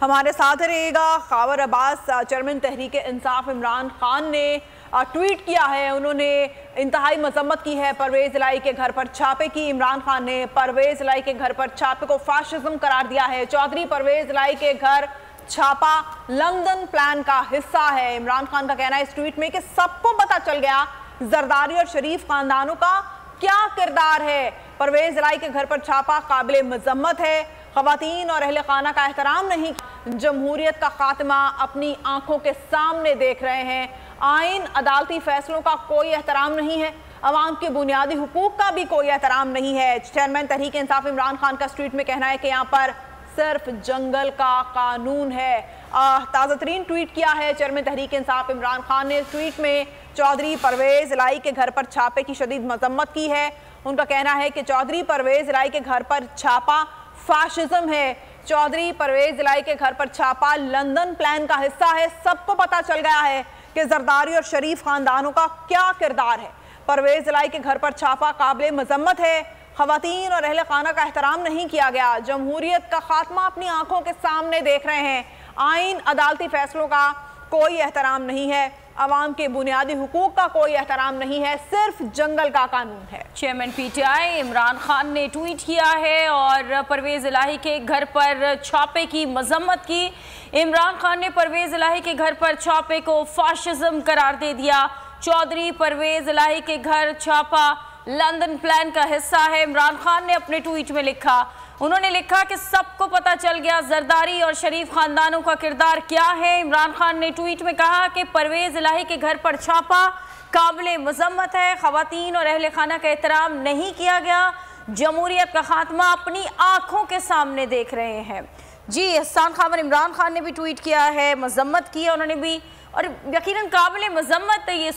ہمارے ساتھ رہے گا۔ خاور عباس چیئرمین تحریک انصاف عمران خان نے ٹویٹ کیا ہے، انہوں نے انتہائی مذمت کی ہے پرویز الہی کے گھر پر چھاپے کی۔ عمران خان نے پرویز الہی کے گھر پر چھاپے کو فاشزم قرار دیا ہے۔ چودھری پرویز الہی کے گھر چھاپا لندن پلان کا حصہ ہے۔ عمران خان کا کہنا ہے اس ٹویٹ میں کہ سب کو پتہ چل گیا زرداری اور شریف خاندانوں کا کیا کردار ہے۔ پرویز الہی کے گھر پر چھاپا قابل مذمت ہے۔ خواتین اور اہل خانہ کا احترام نہیں، جمہوریت کا خاتمہ اپنی آنکھوں کے سامنے دیکھ رہے ہیں۔ آئین عدالتی فیصلوں کا کوئی احترام نہیں ہے، عوام کے بنیادی حقوق کا بھی کوئی احترام نہیں ہے۔ چیئرمین تحریک انصاف عمران خان کا اس ٹویٹ میں کہنا ہے کہ یہاں پر صرف جنگل کا قانون ہے۔ تازہ ترین ٹویٹ کیا ہے چیئرمین تحریک انصاف عمران خان نے۔ اس ٹویٹ میں چودھری پرویز الہی کے گھر پر چھاپے کی شدید مذمت کی ہے۔ ان کا کہنا ہے کہ چودھری پرویز الہی کے گھر پر چھاپا فاشزم ہے۔ چودھری پرویز الہی کے گھر پر چھاپا لندن پلان کا حصہ ہے۔ سب کو پتہ چل گیا ہے کہ زرداری اور شریف خاندانوں کا کیا کردار ہے۔ پرویز الہی کے گھر پر چھاپا قابل مذمت ہے۔ خواتین اور اہل خانہ کا احترام نہیں کیا گیا، جمہوریت کا خاتمہ اپنی آنکھوں کے سامنے دیکھ رہے ہیں۔ آئین عدالتی فیصلوں کا کوئی احترام نہیں ہے، عوام کے بنیادی حقوق کا کوئی احترام نہیں ہے، صرف جنگل کا قانون ہے۔ Chairman P T I Imran Khan نے ٹویٹ کیا ہے اور پرویز الہی کے گھر پر چھاپے کی مذمت کی۔ عمران خان نے پرویز الہی کے گھر پر چھاپے کو فاشزم قرار دے دیا۔ چودھری پرویز الہی کے گھر چھاپا لندن پلان کا حصہ ہے۔ عمران خان نے اپنے ٹویٹ میں لکھا، انہوں نے لکھا کہ سب کو پتہ چل گیا زرداری اور شریف خاندانوں کا کردار کیا ہے۔ عمران خان نے ٹویٹ میں کہا کہ پرویز الہی کے گھر پر چھاپا قابل مذمت ہے، خواتین اور اہل خانہ کا احترام نہیں کیا گیا، جمہوریت کا خاتمہ اپنی آنکھوں کے سامنے دیکھ رہے ہیں۔ جی احسان خاور عمران خان نے بھی ٹویٹ کیا ہے، مذمت کی ہے انہوں نے بھی، اور یقیناً قابل مذمت ہے یہ